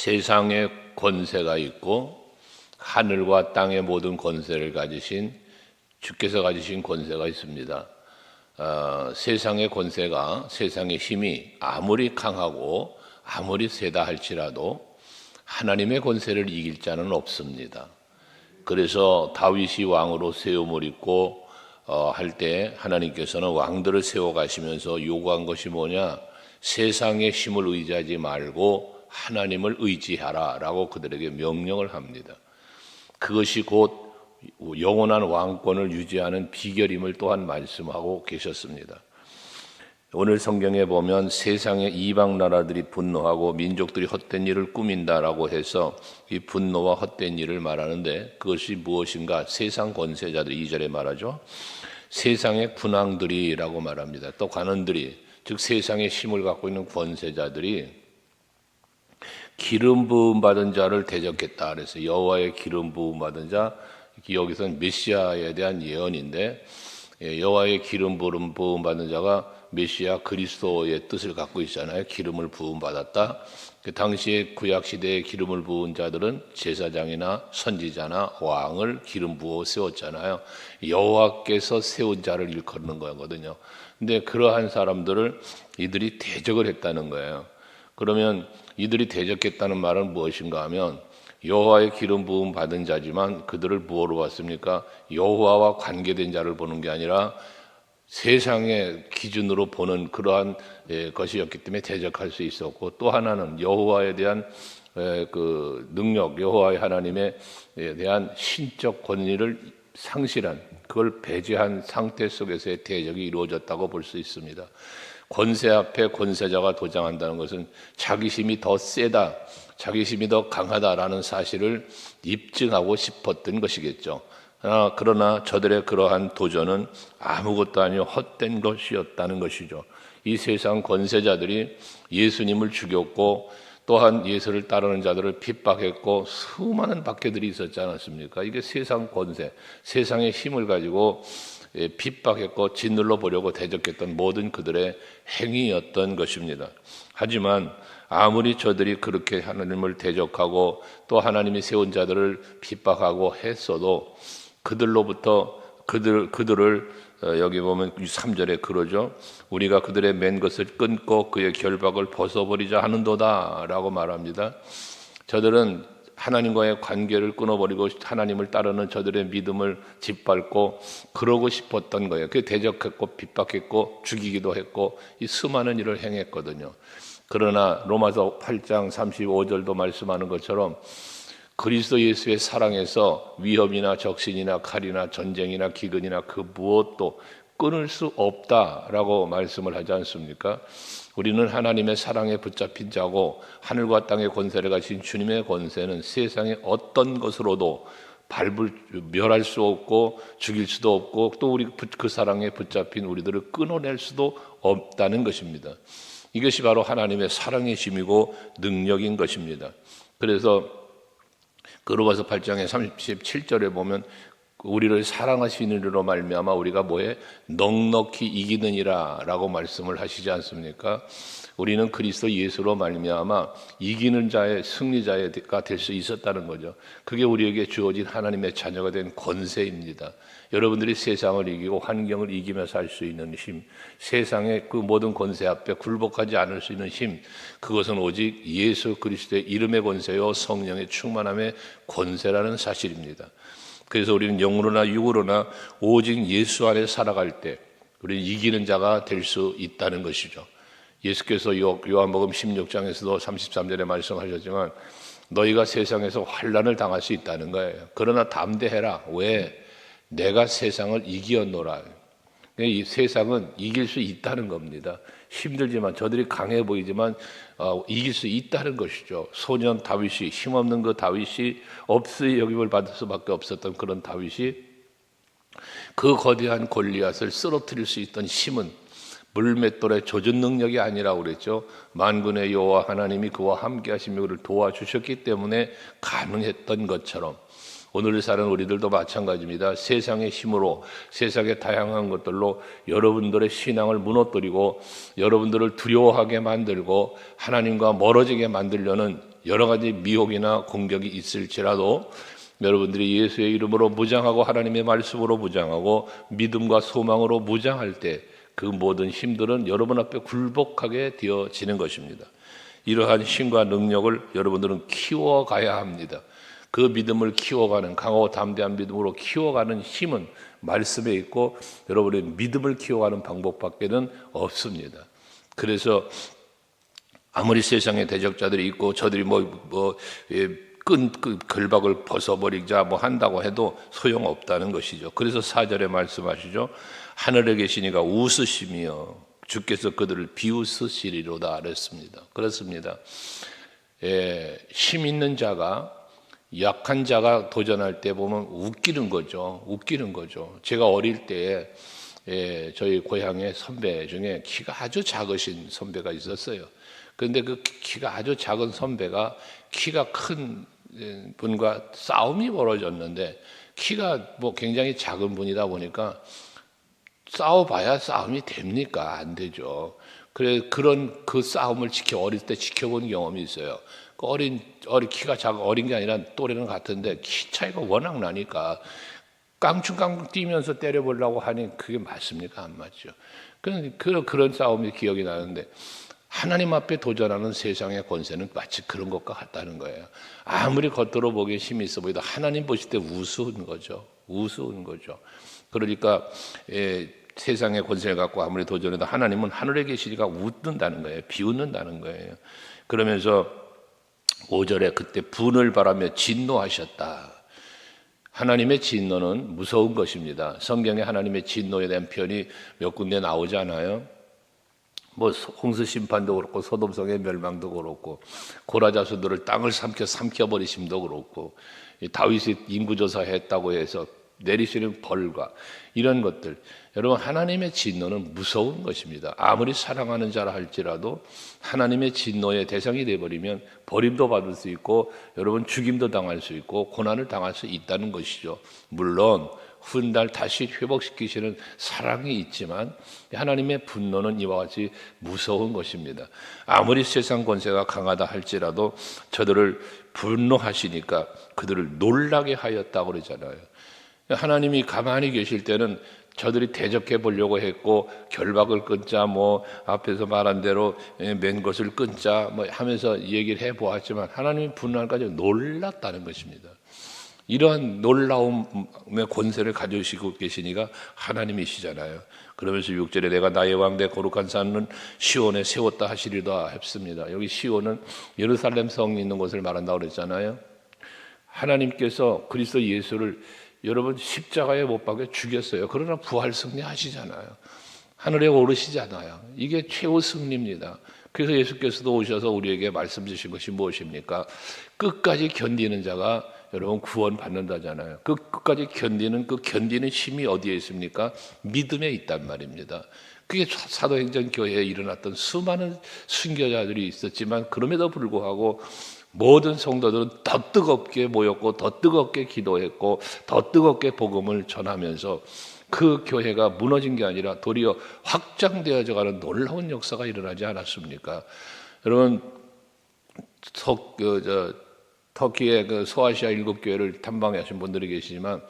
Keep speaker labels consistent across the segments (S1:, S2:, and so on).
S1: 세상에 권세가 있고 하늘과 땅의 모든 권세를 가지신 주께서 가지신 권세가 있습니다. 세상의 권세가, 세상의 힘이 아무리 강하고 아무리 세다 할지라도 하나님의 권세를 이길 자는 없습니다. 그래서 다윗이 왕으로 세움을 입고 할 때 하나님께서는 왕들을 세워 가시면서 요구한 것이 뭐냐? 세상의 힘을 의지하지 말고 하나님을 의지하라 라고 그들에게 명령을 합니다. 그것이 곧 영원한 왕권을 유지하는 비결임을 또한 말씀하고 계셨습니다. 오늘 성경에 보면 세상의 이방 나라들이 분노하고 민족들이 헛된 일을 꾸민다라고 해서 이 분노와 헛된 일을 말하는데 그것이 무엇인가? 세상 권세자들이 2절에 말하죠. 세상의 군왕들이라고 말합니다. 또 관원들이, 즉 세상의 힘을 갖고 있는 권세자들이 기름 부음 받은 자를 대적했다 그래서 여호와의 기름 부음 받은 자, 여기서는 메시아에 대한 예언인데 여호와의 기름 부음 받은 자가 메시아 그리스도의 뜻을 갖고 있잖아요. 기름을 부음 받았다. 그 당시에 구약 시대에 기름을 부은 자들은 제사장이나 선지자나 왕을 기름 부어 세웠잖아요. 여호와께서 세운 자를 일컫는 거거든요. 근데 그러한 사람들을 이들이 대적을 했다는 거예요. 그러면 이들이 대적했다는 말은 무엇인가 하면 여호와의 기름 부음 받은 자지만 그들을 무엇으로 봤습니까? 여호와와 관계된 자를 보는 게 아니라 세상의 기준으로 보는 그러한 것이었기 때문에 대적할 수 있었고, 또 하나는 여호와에 대한 그 능력, 여호와의 하나님에 대한 신적 권위를 상실한, 그걸 배제한 상태 속에서의 대적이 이루어졌다고 볼 수 있습니다. 권세 앞에 권세자가 도장한다는 것은 자기 힘이 더 세다, 자기 힘이 더 강하다라는 사실을 입증하고 싶었던 것이겠죠. 그러나 저들의 그러한 도전은 아무것도 아니요 헛된 것이었다는 것이죠. 이 세상 권세자들이 예수님을 죽였고 또한 예수를 따르는 자들을 핍박했고 수많은 박해들이 있었지 않았습니까? 이게 세상 권세, 세상의 힘을 가지고 핍박했고 짓눌러 보려고 대적했던 모든 그들의 행위였던 것입니다. 하지만 아무리 저들이 그렇게 하나님을 대적하고 또 하나님이 세운 자들을 핍박하고 했어도 그들로부터 그들을 여기 보면 3절에 그러죠. 우리가 그들의 맨 것을 끊고 그의 결박을 벗어버리자 하는도다 라고 말합니다. 저들은 하나님과의 관계를 끊어버리고 하나님을 따르는 저들의 믿음을 짓밟고 그러고 싶었던 거예요. 그게 대적했고 핍박했고 죽이기도 했고 이 수많은 일을 행했거든요. 그러나 로마서 8장 35절도 말씀하는 것처럼 그리스도 예수의 사랑에서 위험이나 적신이나 칼이나 전쟁이나 기근이나 그 무엇도 끊을 수 없다라고 말씀을 하지 않습니까? 우리는 하나님의 사랑에 붙잡힌 자고 하늘과 땅의 권세를 가진 주님의 권세는 세상의 어떤 것으로도 멸할 수 없고 죽일 수도 없고 또 우리 그 사랑에 붙잡힌 우리들을 끊어낼 수도 없다는 것입니다. 이것이 바로 하나님의 사랑의 힘이고 능력인 것입니다. 그래서 로마서 8장의 37절에 보면 우리를 사랑하시는 이로 말미암아 우리가 뭐에 넉넉히 이기느니라 라고 말씀을 하시지 않습니까? 우리는 그리스도 예수로 말미암아 이기는 자의 승리자가 될 수 있었다는 거죠. 그게 우리에게 주어진 하나님의 자녀가 된 권세입니다. 여러분들이 세상을 이기고 환경을 이기며 살 수 있는 힘, 세상의 그 모든 권세 앞에 굴복하지 않을 수 있는 힘, 그것은 오직 예수 그리스도의 이름의 권세요 성령의 충만함의 권세라는 사실입니다. 그래서 우리는 영으로나 육으로나 오직 예수 안에 살아갈 때 우리는 이기는 자가 될 수 있다는 것이죠. 예수께서 요한복음 16장에서도 33절에 말씀하셨지만 너희가 세상에서 환난을 당할 수 있다는 거예요. 그러나 담대해라. 왜? 내가 세상을 이기었노라. 이 세상은 이길 수 있다는 겁니다. 힘들지만 저들이 강해 보이지만 이길 수 있다는 것이죠. 소년 다윗이, 힘없는 그 다윗이 없으이 여김을 받을 수밖에 없었던 그런 다윗이 그 거대한 골리앗을 쓰러뜨릴 수 있던 힘은 물맷돌의 조준 능력이 아니라고 그랬죠. 만군의 여호와 하나님이 그와 함께 하시며 그를 도와주셨기 때문에 가능했던 것처럼 오늘 사는 우리들도 마찬가지입니다. 세상의 힘으로, 세상의 다양한 것들로 여러분들의 신앙을 무너뜨리고 여러분들을 두려워하게 만들고 하나님과 멀어지게 만들려는 여러 가지 미혹이나 공격이 있을지라도 여러분들이 예수의 이름으로 무장하고 하나님의 말씀으로 무장하고 믿음과 소망으로 무장할 때 그 모든 힘들은 여러분 앞에 굴복하게 되어지는 것입니다. 이러한 힘과 능력을 여러분들은 키워가야 합니다. 그 믿음을 키워가는, 강하고 담대한 믿음으로 키워가는 힘은 말씀에 있고 여러분의 믿음을 키워가는 방법밖에는 없습니다. 그래서 아무리 세상에 대적자들이 있고 저들이 결박을 벗어버리자 한다고 해도 소용없다는 것이죠. 그래서 4절에 말씀하시죠. 하늘에 계시니가 웃으시며 주께서 그들을 비웃으시리로다 그랬습니다. 그렇습니다. 힘 있는 자가 약한 자가 도전할 때 보면 웃기는 거죠. 제가 어릴 때에 저희 고향의 선배 중에 키가 아주 작으신 선배가 있었어요. 그런데 그 키가 아주 작은 선배가 키가 큰 분과 싸움이 벌어졌는데 키가 굉장히 작은 분이다 보니까 싸워봐야 싸움이 됩니까? 안 되죠. 그 싸움을 어릴 때 지켜본 경험이 있어요. 키가 어린 게 아니라 또래는 같은데 키 차이가 워낙 나니까 깡충깡충 뛰면서 때려보려고 하니 그게 맞습니까? 안 맞죠. 그런 싸움이 기억이 나는데 하나님 앞에 도전하는 세상의 권세는 마치 그런 것과 같다는 거예요. 아무리 겉으로 보기에 힘이 있어 보이도 하나님 보실 때 우스운 거죠. 그러니까 세상의 권세를 갖고 아무리 도전해도 하나님은 하늘에 계시니까 웃는다는 거예요. 비웃는다는 거예요. 그러면서 5절에 그때 분을 바라며 진노하셨다. 하나님의 진노는 무서운 것입니다. 성경에 하나님의 진노에 대한 표현이 몇 군데 나오지 않아요? 홍수 심판도 그렇고 소돔성의 멸망도 그렇고 고라 자손들을 땅을 삼켜버리심도 그렇고 다윗이 인구조사했다고 해서 내리시는 벌과 이런 것들, 여러분 하나님의 진노는 무서운 것입니다. 아무리 사랑하는 자라 할지라도 하나님의 진노의 대상이 되어버리면 버림도 받을 수 있고 여러분 죽임도 당할 수 있고 고난을 당할 수 있다는 것이죠. 물론 훗날 다시 회복시키시는 사랑이 있지만 하나님의 분노는 이와 같이 무서운 것입니다. 아무리 세상 권세가 강하다 할지라도 저들을 분노하시니까 그들을 놀라게 하였다고 그러잖아요. 하나님이 가만히 계실 때는 저들이 대적해 보려고 했고 결박을 끊자 앞에서 말한 대로 맨 것을 끊자 하면서 얘기를 해보았지만 하나님이 분노할까지 놀랐다는 것입니다. 이러한 놀라움의 권세를 가지시고 계시니가 하나님이시잖아요. 그러면서 6절에 내가 나의 왕 내 거룩한 산은 시온에 세웠다 하시리다 했습니다. 여기 시온은 예루살렘 성이 있는 곳을 말한다고 그랬잖아요. 하나님께서 그리스도 예수를 여러분 십자가에 못 박여 죽였어요. 그러나 부활 승리하시잖아요. 하늘에 오르시잖아요. 이게 최후 승리입니다. 그래서 예수께서도 오셔서 우리에게 말씀 주신 것이 무엇입니까? 끝까지 견디는 자가 여러분 구원 받는다잖아요. 그 끝까지 견디는 힘이 어디에 있습니까? 믿음에 있단 말입니다. 그게 사도행전 교회에 일어났던 수많은 순교자들이 있었지만 그럼에도 불구하고 모든 성도들은 더 뜨겁게 모였고 더 뜨겁게 기도했고 더 뜨겁게 복음을 전하면서 그 교회가 무너진 게 아니라 도리어 확장되어져 가는 놀라운 역사가 일어나지 않았습니까? 여러분 터키의 그 소아시아 7교회를 탐방하신 분들이 계시지만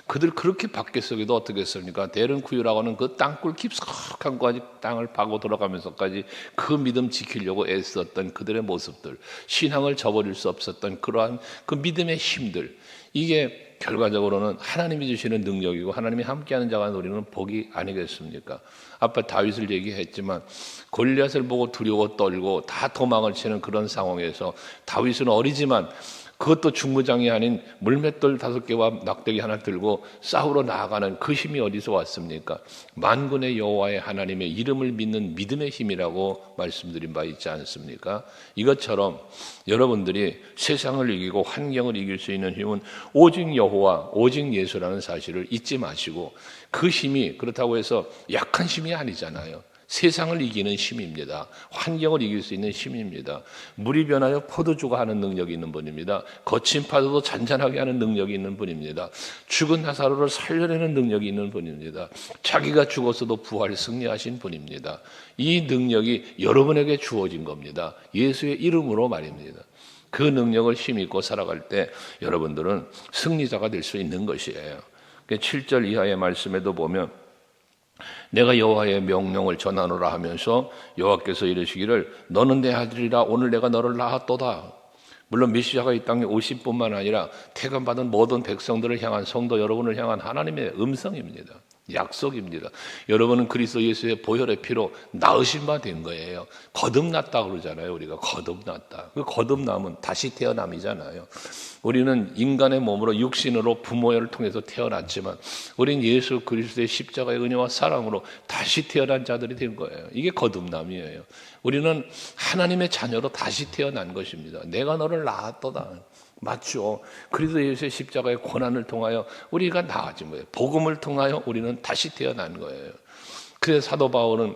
S1: 그들 그렇게 바뀌었어도 어떻게 했습니까? 데른쿠유라고 하는 그 땅굴 깊숙한 곳까지 땅을 파고 들어가면서까지 그 믿음 지키려고 애썼던 그들의 모습들, 신앙을 저버릴 수 없었던 그러한 그 믿음의 힘들, 이게 결과적으로는 하나님이 주시는 능력이고 하나님이 함께하는 자가 누리는 복이 아니겠습니까? 아까 다윗을 얘기했지만 골리앗을 보고 두려워 떨고 다 도망을 치는 그런 상황에서 다윗은 어리지만 그것도 중무장이 아닌 물맷돌 5개와 낙대기 하나 들고 싸우러 나아가는 그 힘이 어디서 왔습니까? 만군의 여호와의 하나님의 이름을 믿는 믿음의 힘이라고 말씀드린 바 있지 않습니까? 이것처럼 여러분들이 세상을 이기고 환경을 이길 수 있는 힘은 오직 여호와, 오직 예수라는 사실을 잊지 마시고 그 힘이 그렇다고 해서 약한 힘이 아니잖아요. 세상을 이기는 힘입니다. 환경을 이길 수 있는 힘입니다. 물이 변하여 포도주가 하는 능력이 있는 분입니다. 거친 파도도 잔잔하게 하는 능력이 있는 분입니다. 죽은 나사로를 살려내는 능력이 있는 분입니다. 자기가 죽었어도 부활 승리하신 분입니다. 이 능력이 여러분에게 주어진 겁니다. 예수의 이름으로 말입니다. 그 능력을 힘입고 살아갈 때 여러분들은 승리자가 될 수 있는 것이에요. 7절 이하의 말씀에도 보면 내가 여호와의 명령을 전하노라 하면서 여호와께서 이르시기를 너는 내 아들이라 오늘 내가 너를 낳았도다. 물론 메시아가 이 땅에 오실 뿐만 아니라 택함받은 모든 백성들을 향한 성도 여러분을 향한 하나님의 음성입니다. 약속입니다. 여러분은 그리스도 예수의 보혈의 피로 낳으신 바 된 거예요. 거듭났다 그러잖아요. 우리가 거듭났다. 그 거듭남은 다시 태어남이잖아요. 우리는 인간의 몸으로 육신으로 부모를 통해서 태어났지만 우린 예수 그리스도의 십자가의 은혜와 사랑으로 다시 태어난 자들이 된 거예요. 이게 거듭남이에요. 우리는 하나님의 자녀로 다시 태어난 것입니다. 내가 너를 낳았도다. 맞죠. 그리스도 예수의 십자가의 고난을 통하여 우리가 나아진 거예요. 복음을 통하여 우리는 다시 태어난 거예요. 그래서 사도 바울은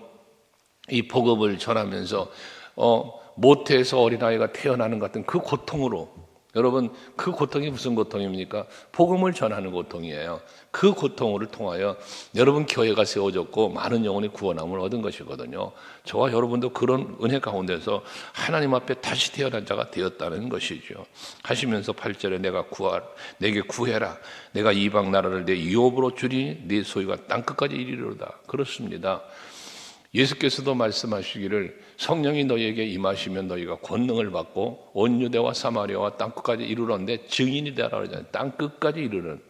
S1: 이 복음을 전하면서 모태에서 어린아이가 태어나는 것 같은 그 고통으로, 여러분 그 고통이 무슨 고통입니까? 복음을 전하는 고통이에요. 그 고통을 통하여 여러분 교회가 세워졌고 많은 영혼이 구원함을 얻은 것이거든요. 저와 여러분도 그런 은혜 가운데서 하나님 앞에 다시 태어난 자가 되었다는 것이죠. 하시면서 8절에 내게 구해라. 내가 이방 나라를 내 유업으로 주리니 네 소유가 땅끝까지 이르리로다. 그렇습니다. 예수께서도 말씀하시기를 성령이 너희에게 임하시면 너희가 권능을 받고 온 유대와 사마리아와 땅끝까지 이르렀는데 증인이 되라 그러잖아요. 땅끝까지 이르는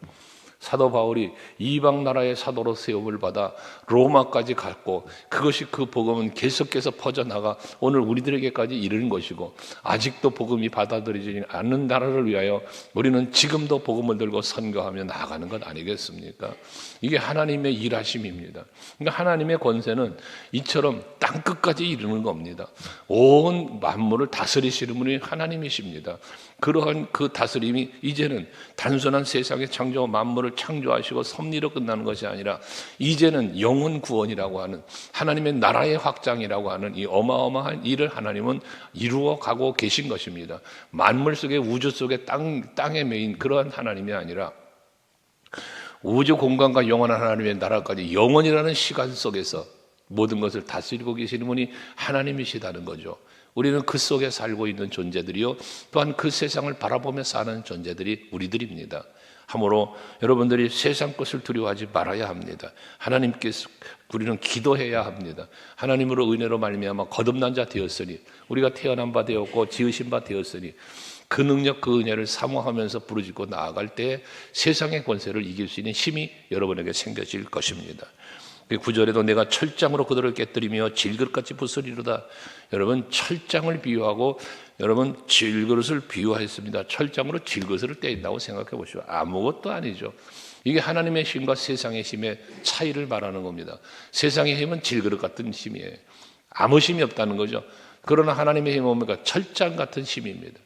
S1: 사도 바울이 이방 나라의 사도로 세움을 받아 로마까지 갔고 그것이 그 복음은 계속해서 퍼져나가 오늘 우리들에게까지 이르는 것이고 아직도 복음이 받아들이지 않는 나라를 위하여 우리는 지금도 복음을 들고 선교하며 나아가는 것 아니겠습니까? 이게 하나님의 일하심입니다. 그러니까 하나님의 권세는 이처럼 땅끝까지 이르는 겁니다. 온 만물을 다스리시는 분이 하나님이십니다. 그러한 그 다스림이 이제는 단순한 세상의 창조 만물을 창조하시고 섭리로 끝나는 것이 아니라 이제는 영혼 구원이라고 하는 하나님의 나라의 확장이라고 하는 이 어마어마한 일을 하나님은 이루어 가고 계신 것입니다. 만물 속에 우주 속에 땅에 매인 그러한 하나님이 아니라 우주 공간과 영원한 하나님의 나라까지 영원이라는 시간 속에서 모든 것을 다스리고 계시는 분이 하나님이시다는 거죠. 우리는 그 속에 살고 있는 존재들이요 또한 그 세상을 바라보며 사는 존재들이 우리들입니다. 하므로 여러분들이 세상 것을 두려워하지 말아야 합니다. 하나님께서 우리는 기도해야 합니다. 하나님으로 은혜로 말미암아 거듭난 자 되었으니 우리가 태어난 바 되었고 지으신 바 되었으니 그 능력 그 은혜를 사모하면서 부르짖고 나아갈 때 세상의 권세를 이길 수 있는 힘이 여러분에게 생겨질 것입니다. 9절에도 내가 철장으로 그들을 깨뜨리며 질그릇같이 부수리로다. 여러분 철장을 비유하고 여러분 질그릇을 비유하였습니다. 철장으로 질그릇을 떼인다고 생각해 보시오. 아무것도 아니죠. 이게 하나님의 힘과 세상의 힘의 차이를 말하는 겁니다. 세상의 힘은 질그릇 같은 힘이에요. 아무 힘이 없다는 거죠. 그러나 하나님의 힘은 뭡니까? 철장 같은 힘입니다.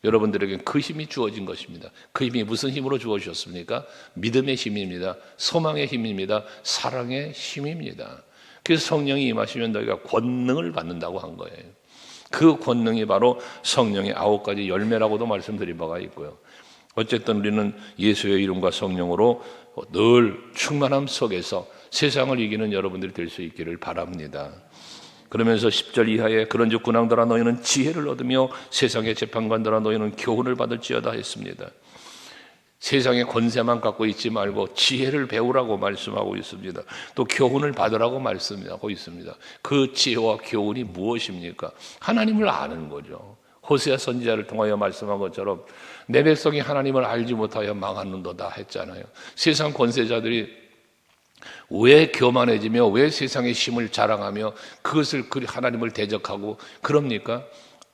S1: 여러분들에게 그 힘이 주어진 것입니다. 그 힘이 무슨 힘으로 주어졌습니까? 믿음의 힘입니다. 소망의 힘입니다. 사랑의 힘입니다. 그래서 성령이 임하시면 너희가 권능을 받는다고 한 거예요. 그 권능이 바로 성령의 9가지 열매라고도 말씀드린 바가 있고요. 어쨌든 우리는 예수의 이름과 성령으로 늘 충만함 속에서 세상을 이기는 여러분들이 될 수 있기를 바랍니다. 그러면서 10절 이하에 그런즉 군왕들아 너희는 지혜를 얻으며 세상의 재판관들아 너희는 교훈을 받을지어다 했습니다. 세상의 권세만 갖고 있지 말고 지혜를 배우라고 말씀하고 있습니다. 또 교훈을 받으라고 말씀하고 있습니다. 그 지혜와 교훈이 무엇입니까? 하나님을 아는 거죠. 호세아 선지자를 통하여 말씀한 것처럼 내 백성이 하나님을 알지 못하여 망하는도다 했잖아요. 세상 권세자들이 왜 교만해지며 왜 세상의 힘을 자랑하며 그것을 하나님을 대적하고 그럽니까?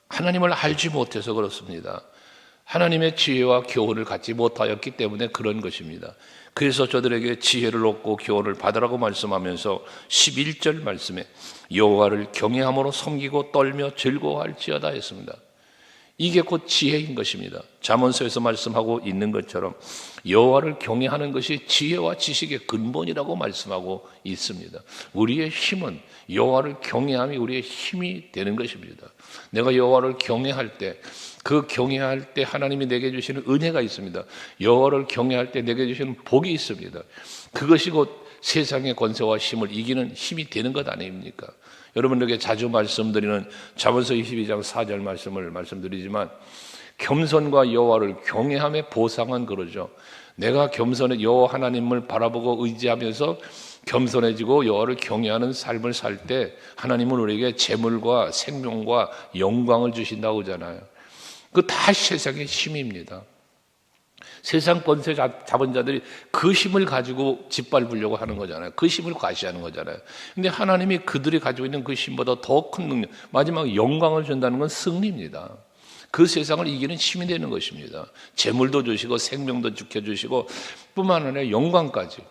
S1: 하나님을 알지 못해서 그렇습니다. 하나님의 지혜와 교훈을 갖지 못하였기 때문에 그런 것입니다. 그래서 저들에게 지혜를 얻고 교훈을 받으라고 말씀하면서 11절 말씀에 여호와를 경외함으로 섬기고 떨며 즐거워할지어다 했습니다. 이게 곧 지혜인 것입니다. 잠언서에서 말씀하고 있는 것처럼 여호와를 경외하는 것이 지혜와 지식의 근본이라고 말씀하고 있습니다. 우리의 힘은 여호와를 경외함이 우리의 힘이 되는 것입니다. 내가 여호와를 경외할 때 그 경외할 때 하나님이 내게 주시는 은혜가 있습니다. 여호와를 경외할 때 내게 주시는 복이 있습니다. 그것이 곧 세상의 권세와 힘을 이기는 힘이 되는 것 아닙니까? 여러분들에게 자주 말씀드리는 잠언서 22장 4절 말씀을 말씀드리지만 겸손과 여호와를 경외함의 보상은 그러죠. 내가 겸손해 여호와 하나님을 바라보고 의지하면서 겸손해지고 여호와를 경외하는 삶을 살 때 하나님은 우리에게 재물과 생명과 영광을 주신다고 하잖아요. 그 다 세상의 힘입니다. 세상 권세 잡은 자들이 그 힘을 가지고 짓밟으려고 하는 거잖아요. 그 힘을 과시하는 거잖아요. 근데 하나님이 그들이 가지고 있는 그 힘보다 더 큰 능력, 마지막 영광을 준다는 건 승리입니다. 그 세상을 이기는 힘이 되는 것입니다. 재물도 주시고 생명도 지켜주시고 뿐만 아니라 영광까지,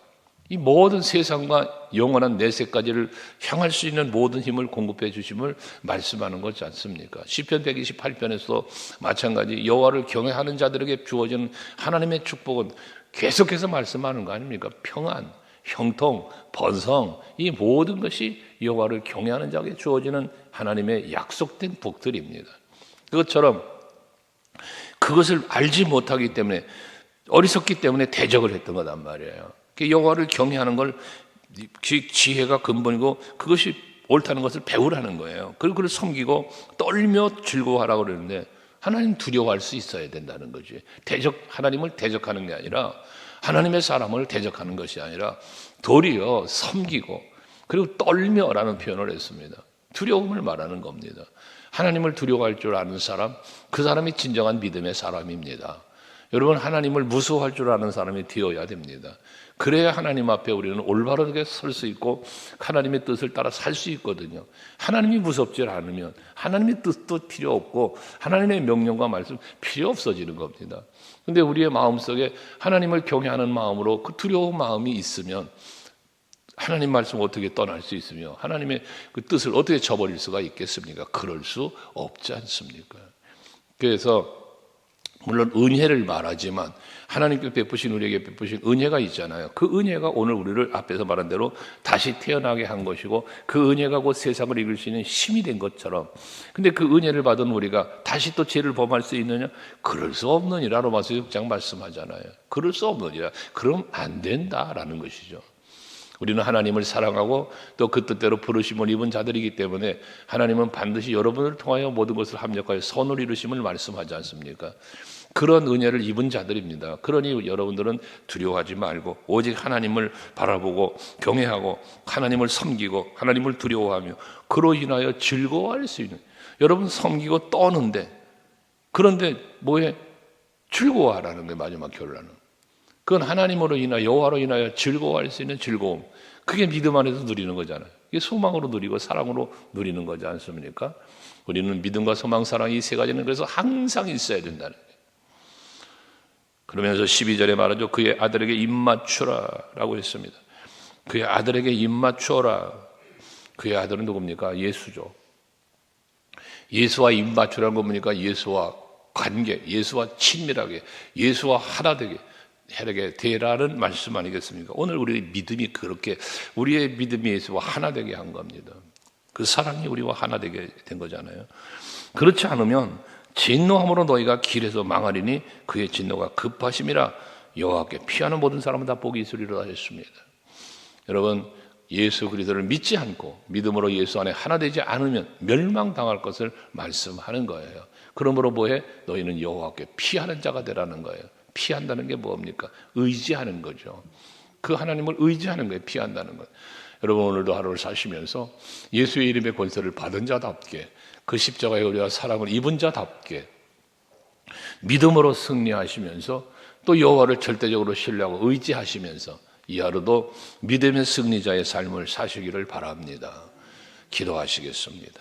S1: 이 모든 세상과 영원한 내세까지를 향할 수 있는 모든 힘을 공급해 주심을 말씀하는 거지 않습니까? 시편 128편에서 마찬가지 여호와를 경외하는 자들에게 주어지는 하나님의 축복은 계속해서 말씀하는 거 아닙니까? 평안, 형통, 번성, 이 모든 것이 여호와를 경외하는 자에게 주어지는 하나님의 약속된 복들입니다. 그것처럼 그것을 알지 못하기 때문에, 어리석기 때문에 대적을 했던 거단 말이에요. 여호와를 경외하는 걸 지혜가 근본이고 그것이 옳다는 것을 배우라는 거예요. 그리고 그를 섬기고 떨며 즐거워하라고 그러는데 하나님 두려워할 수 있어야 된다는 거지. 하나님을 대적하는 게 아니라, 하나님의 사람을 대적하는 것이 아니라 도리어 섬기고 그리고 떨며라는 표현을 했습니다. 두려움을 말하는 겁니다. 하나님을 두려워할 줄 아는 사람, 그 사람이 진정한 믿음의 사람입니다. 여러분, 하나님을 무서워할 줄 아는 사람이 되어야 됩니다. 그래야 하나님 앞에 우리는 올바르게 설 수 있고 하나님의 뜻을 따라 살 수 있거든요. 하나님이 무섭지 않으면 하나님의 뜻도 필요 없고 하나님의 명령과 말씀 필요 없어지는 겁니다. 그런데 우리의 마음속에 하나님을 경외하는 마음으로 그 두려운 마음이 있으면 하나님 말씀을 어떻게 떠날 수 있으며 하나님의 그 뜻을 어떻게 저버릴 수가 있겠습니까? 그럴 수 없지 않습니까? 그래서 물론 은혜를 말하지만 하나님께 베푸신, 우리에게 베푸신 은혜가 있잖아요. 그 은혜가 오늘 우리를 앞에서 말한 대로 다시 태어나게 한 것이고 그 은혜가 곧 세상을 이길 수 있는 힘이 된 것처럼, 근데 그 은혜를 받은 우리가 다시 또 죄를 범할 수 있느냐? 그럴 수 없느니라 로마서 6장 말씀하잖아요. 그럴 수 없느니라. 그럼 안 된다라는 것이죠. 우리는 하나님을 사랑하고 또 그 뜻대로 부르심을 입은 자들이기 때문에 하나님은 반드시 여러분을 통하여 모든 것을 합력하여 선을 이루심을 말씀하지 않습니까? 그런 은혜를 입은 자들입니다. 그러니 여러분들은 두려워하지 말고 오직 하나님을 바라보고 경외하고 하나님을 섬기고 하나님을 두려워하며 그로 인하여 즐거워할 수 있는, 여러분 섬기고 떠는데, 그런데 뭐에 즐거워하라는 게 마지막 결론은. 그건 하나님으로 인하여 여호와로 인하여 즐거워할 수 있는 즐거움. 그게 믿음 안에서 누리는 거잖아요. 이게 소망으로 누리고 사랑으로 누리는 거지 않습니까? 우리는 믿음과 소망, 사랑 이 세 가지는 그래서 항상 있어야 된다는 거예요. 그러면서 12절에 말하죠. 그의 아들에게 입맞추라 라고 했습니다. 그의 아들에게 입맞추어라. 그의 아들은 누굽니까? 예수죠. 예수와 입맞추라는 건 뭡니까? 예수와 관계, 예수와 친밀하게, 예수와 하나 되게 되라는 말씀 아니겠습니까? 오늘 우리의 믿음이 그렇게, 우리의 믿음이 예수와 하나 되게 한 겁니다. 그 사랑이 우리와 하나 되게 된 거잖아요. 그렇지 않으면 진노함으로 너희가 길에서 망하리니 그의 진노가 급하심이라 여호와께 피하는 모든 사람은 다 복이 있으리라 하셨습니다. 여러분, 예수 그리스도를 믿지 않고 믿음으로 예수 안에 하나 되지 않으면 멸망당할 것을 말씀하는 거예요. 그러므로 뭐해? 너희는 여호와께 피하는 자가 되라는 거예요. 피한다는 게 뭡니까? 의지하는 거죠. 그 하나님을 의지하는 거예요. 피한다는 것. 여러분, 오늘도 하루를 사시면서 예수의 이름의 권세를 받은 자답게, 그 십자가의 의리와 사랑을 입은 자답게 믿음으로 승리하시면서 또 여호와를 절대적으로 신뢰하고 의지하시면서 이 하루도 믿음의 승리자의 삶을 사시기를 바랍니다. 기도하시겠습니다.